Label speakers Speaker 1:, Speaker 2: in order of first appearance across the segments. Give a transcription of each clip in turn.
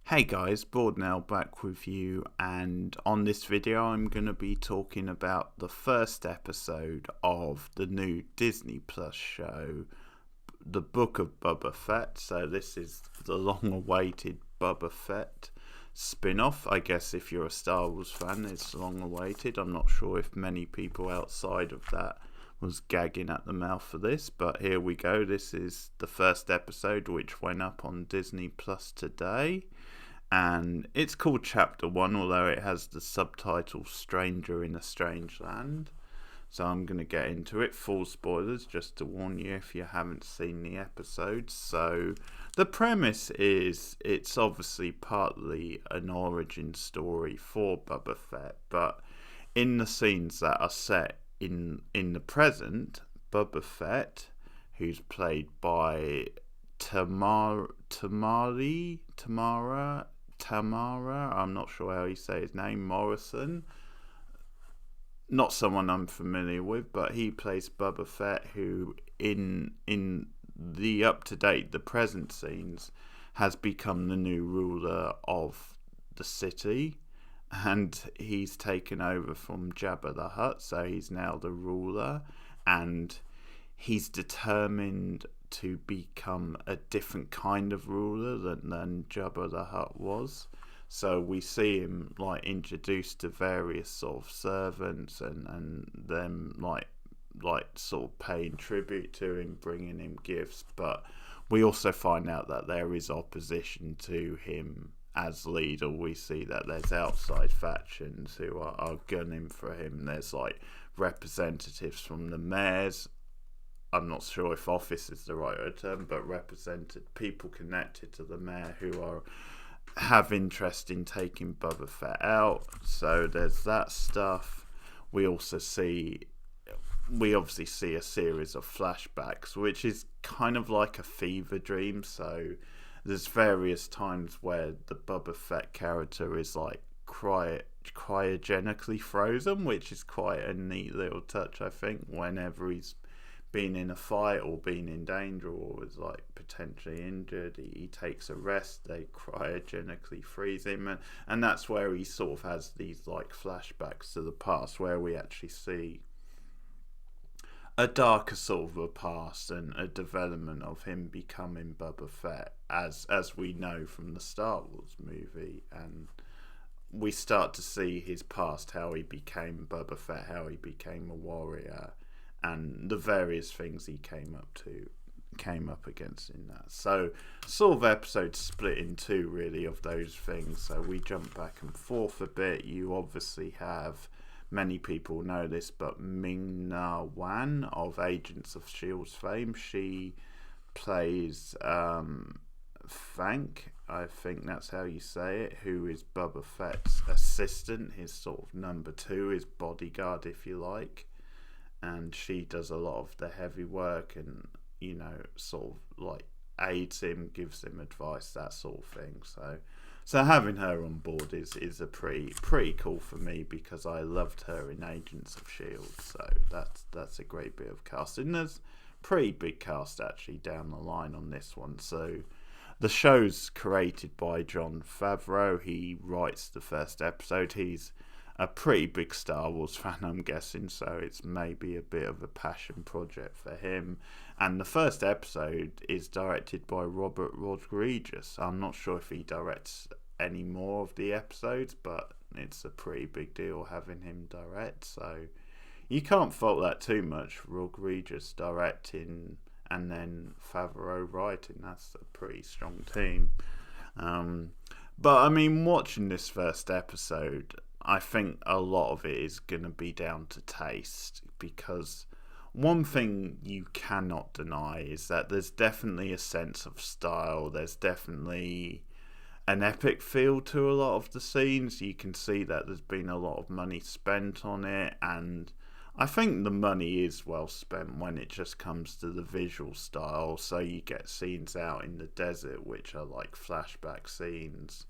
Speaker 1: Hey guys, Board now back with you, and on this video I'm going to be talking about the first episode of the new Disney Plus show, The Book of Boba Fett. So this is the long-awaited Boba Fett spin-off. I guess if you're a Star Wars fan, it's long-awaited. I'm not sure if many people outside of that was gagging at the mouth for this, but here we go. This is the first episode, which went up on Disney Plus today. And it's called Chapter 1, although it has the subtitle Stranger in a Strange Land. So I'm going to get into it. Full spoilers, just to warn you if you haven't seen the episode. So the premise is it's obviously partly an origin story for Boba Fett, but in the scenes that are set in the present, Boba Fett, who's played by Tamara, I'm not sure how you say his name, Morrison. Not someone I'm familiar with, but he plays Boba Fett, who in the the present scenes, has become the new ruler of the city, and he's taken over from Jabba the Hutt, so he's now the ruler, and he's determined to become a different kind of ruler than Jabba the Hutt was. So we see him introduced to various sort of servants and them sort of paying tribute to him, bringing him gifts. But we also find out that there is opposition to him as leader. We see that there's outside factions who are gunning for him. There's representatives from the mayors. I'm not sure if office is the right term, but represented people connected to the mayor who have interest in taking Boba Fett out. So there's that stuff. We obviously see a series of flashbacks, which is kind of like a fever dream. So there's various times where the Boba Fett character is cryogenically frozen, which is quite a neat little touch, I think, whenever he's been in a fight or been in danger or is potentially injured. He takes a rest, they cryogenically freeze him, and that's where he sort of has these flashbacks to the past, where we actually see a darker sort of a past and a development of him becoming Boba Fett, as we know from the Star Wars movie. And we start to see his past, how he became Boba Fett, how he became a warrior, and the various things he came up against in that. So sort of episodes split in two really of those things. So we jump back and forth a bit. You obviously have, many people know this, but Ming-Na Wan of Agents of S.H.I.E.L.D. fame. She plays Thank, I think that's how you say it, who is Boba Fett's assistant, his sort of number two, his bodyguard if you like. And she does a lot of the heavy work and, sort of aids him, gives him advice, that sort of thing. So having her on board is a pretty cool for me, because I loved her in Agents of S.H.I.E.L.D. So that's a great bit of casting. There's pretty big cast actually down the line on this one. So the show's created by Jon Favreau. He writes the first episode. He's a pretty big Star Wars fan, I'm guessing, so it's maybe a bit of a passion project for him. And the first episode is directed by Robert Rodriguez. I'm not sure if he directs any more of the episodes, but it's a pretty big deal having him direct, so you can't fault that too much. Rodriguez directing and then Favreau writing, that's a pretty strong team. But I mean, watching this first episode, I think a lot of it is going to be down to taste, because one thing you cannot deny is that there's definitely a sense of style. There's definitely an epic feel to a lot of the scenes. You can see that there's been a lot of money spent on it, and I think the money is well spent when it just comes to the visual style. So you get scenes out in the desert, which are flashback scenes.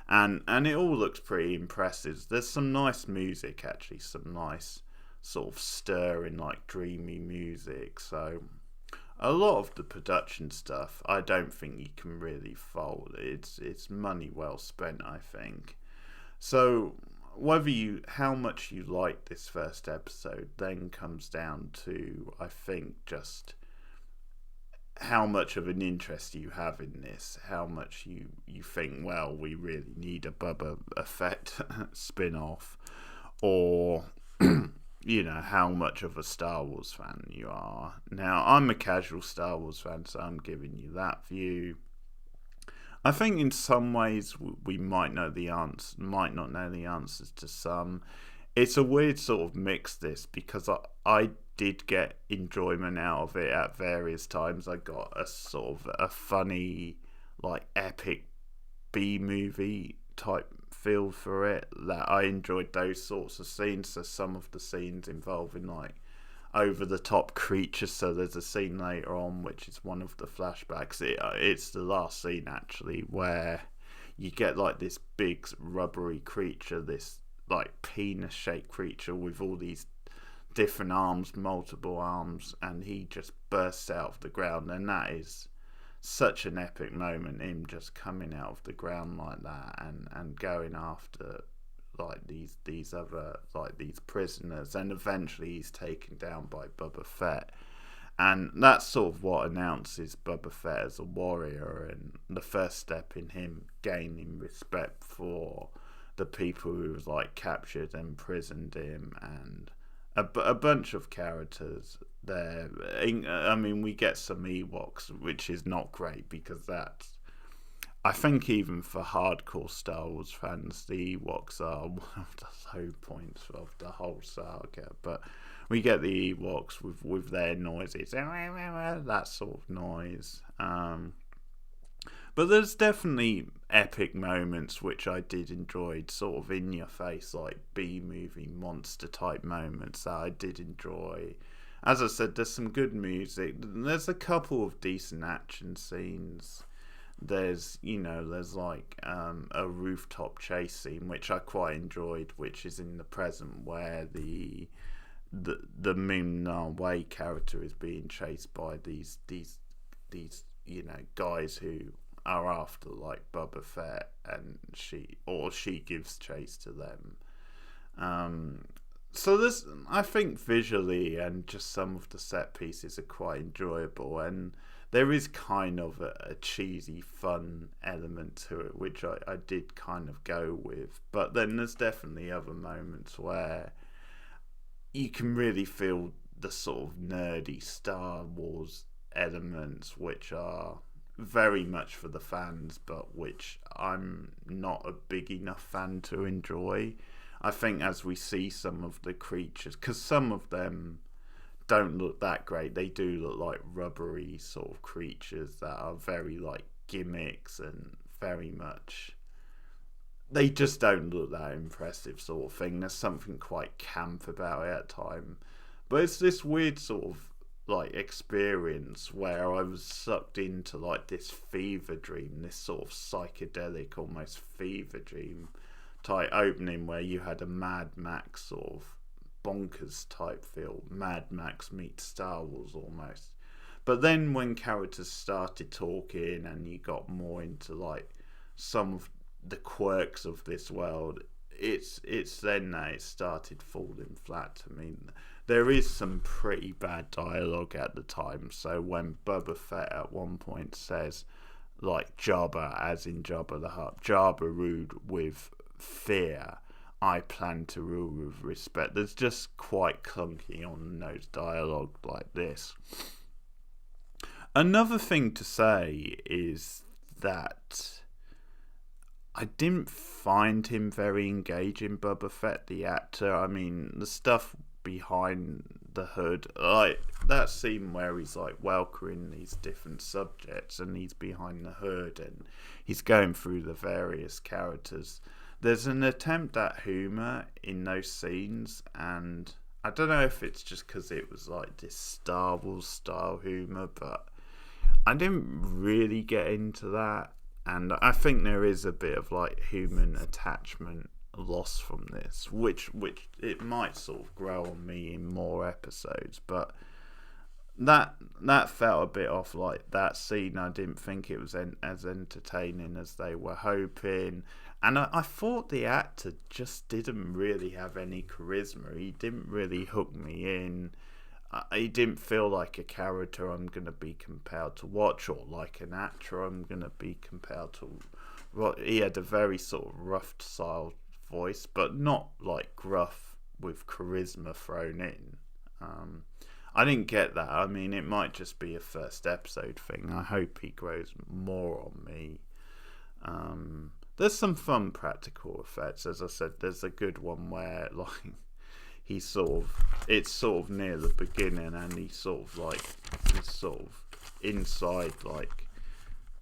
Speaker 1: And it all looks pretty impressive. There's some nice music, actually, some nice sort of stirring, dreamy music. So a lot of the production stuff, I don't think you can really fault. It's money well spent, I think. So how much you like this first episode then comes down to, I think, just how much of an interest you have in this, how much you think, well, we really need a Boba Fett spin-off, or how much of a Star Wars fan you are. Now, I'm a casual Star Wars fan, so I'm giving you that view. I think in some ways we might not know the answers to some. It's a weird sort of mix, this, because I did get enjoyment out of it at various times. I got a sort of a funny, like, epic B-movie type feel for it, that I enjoyed those sorts of scenes. So some of the scenes involving, like, over the top creatures. So there's a scene later on which is one of the flashbacks. It's the last scene actually, where you get like this big rubbery creature, this like penis shaped creature with all these different arms, multiple arms, and he just bursts out of the ground, and that is such an epic moment, him just coming out of the ground like that and going after like these other, like, these prisoners, and eventually he's taken down by Boba Fett, and that's sort of what announces Boba Fett as a warrior, and the first step in him gaining respect for the people who like captured and imprisoned him, and a bunch of characters there. I mean, we get some Ewoks, which is not great, because that's, I think, even for hardcore Star Wars fans, the Ewoks are one of the low points of the whole saga. But we get the Ewoks with their noises, that sort of noise. But there's definitely epic moments which I did enjoy, sort of in your face, like B-movie monster type moments that I did enjoy. As I said, there's some good music. There's a couple of decent action scenes. There's like a rooftop chase scene which I quite enjoyed, which is in the present, where the Moon Way character is being chased by these guys who are after like Boba Fett, and she gives chase to them. So this, I think, visually and just some of the set pieces are quite enjoyable, and there is kind of a cheesy fun element to it, which I did kind of go with. But then there's definitely other moments where you can really feel the sort of nerdy Star Wars elements, which are very much for the fans, but which I'm not a big enough fan to enjoy. I think as we see some of the creatures, because some of them don't look that great, they do look like rubbery sort of creatures that are very like gimmicks, and very much, they just don't look that impressive sort of thing. There's something quite camp about it at times, but it's this weird sort of like experience where I was sucked into like this fever dream, this sort of psychedelic, almost fever dream type opening, where you had a Mad Max sort of bonkers type feel, Mad Max meets Star Wars almost. But then when characters started talking and you got more into like some of the quirks of this world, it's then that it started falling flat to me. There is some pretty bad dialogue at the time. So when Boba Fett at one point says, like, Jabba, as in Jabba the Hutt, Jabba ruled with fear, I plan to rule with respect. There's just quite clunky on nose dialogue like this. Another thing to say is that I didn't find him very engaging, Boba Fett, the actor. I mean, the stuff behind the hood, like that scene where he's like welcoming these different subjects and he's behind the hood and he's going through the various characters. There's an attempt at humour in those scenes, and I don't know if it's just because it was like this Star Wars style humour, but I didn't really get into that. And I think there is a bit of like human attachment lost from this, which it might sort of grow on me in more episodes. But that felt a bit off. Like that scene, I didn't think it was as entertaining as they were hoping, and I thought the actor just didn't really have any charisma. He didn't really hook me in. He didn't feel like a character I'm gonna be compelled to watch, or like an actor I'm gonna be compelled to. Well, he had a very sort of rough style voice, but not like gruff with charisma thrown in. I didn't get that. I mean, it might just be a first episode thing. I hope he grows more on me. There's some fun practical effects. As I said, there's a good one where like it's sort of near the beginning, and he's sort of inside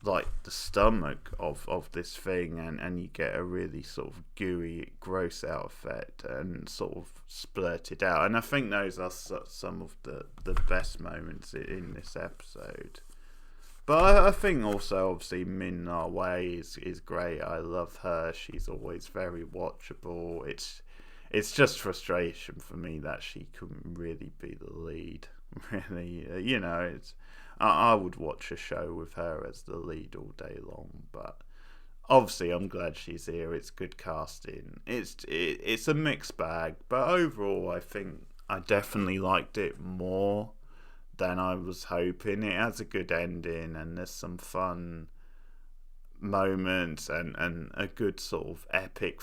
Speaker 1: like the stomach of this thing, and you get a really sort of gooey, gross out effect, and sort of splurt it out. And I think those are some of the best moments in this episode. But I think also, obviously, Min Na Wei is great. I love her. She's always very watchable. It's just frustration for me that she couldn't really be the lead. Really, I would watch a show with her as the lead all day long. But obviously, I'm glad she's here. It's good casting. It's a mixed bag, but overall, I think I definitely liked it more than I was hoping. It has a good ending, and there's some fun moments, and a good sort of epic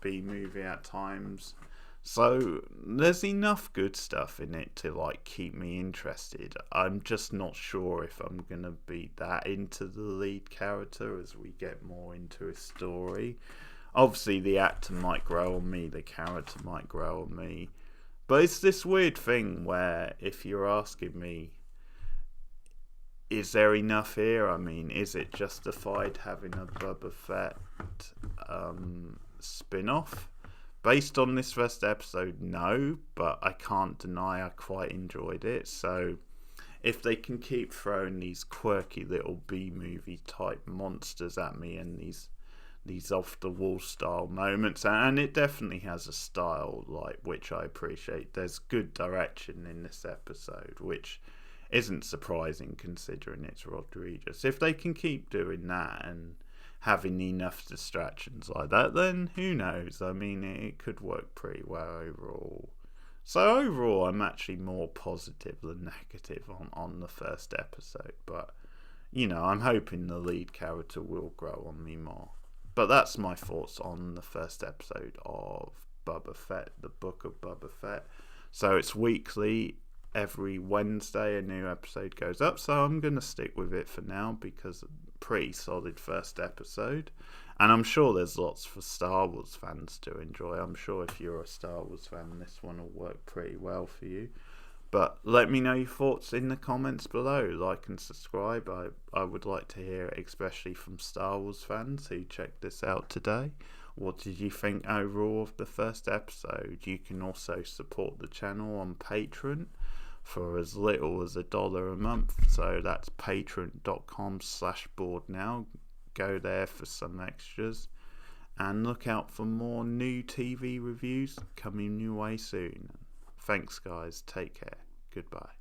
Speaker 1: B movie at times. So there's enough good stuff in it to like keep me interested. I'm just not sure if I'm gonna be that into the lead character as we get more into his story. Obviously the actor might grow on me, the character might grow on me. But it's this weird thing where if you're asking me, is there enough here? I mean, is it justified having a Boba Fett spin-off? Based on this first episode, no, but I can't deny I quite enjoyed it. So if they can keep throwing these quirky little B-movie type monsters at me, and these off-the-wall style moments, and it definitely has a style like which I appreciate. There's good direction in this episode, which isn't surprising considering it's Rodriguez. If they can keep doing that and having enough distractions like that, then who knows? I mean, it could work pretty well overall. So overall, I'm actually more positive than negative on the first episode. But, I'm hoping the lead character will grow on me more. But that's my thoughts on the first episode of Boba Fett, the Book of Boba Fett. So it's weekly. Every Wednesday a new episode goes up, so I'm going to stick with it for now because pretty solid first episode, and I'm sure there's lots for Star Wars fans to enjoy. I'm sure if you're a Star Wars fan, this one will work pretty well for you. But let me know your thoughts in the comments below. Like and subscribe. I would like to hear it, especially from Star Wars fans who checked this out today. What did you think overall of the first episode? You can also support the channel on Patreon for as little as $1 a month. So that's patreon.com/boardnow. Go there for some extras. And look out for more new TV reviews coming your way soon. Thanks guys. Take care. Goodbye.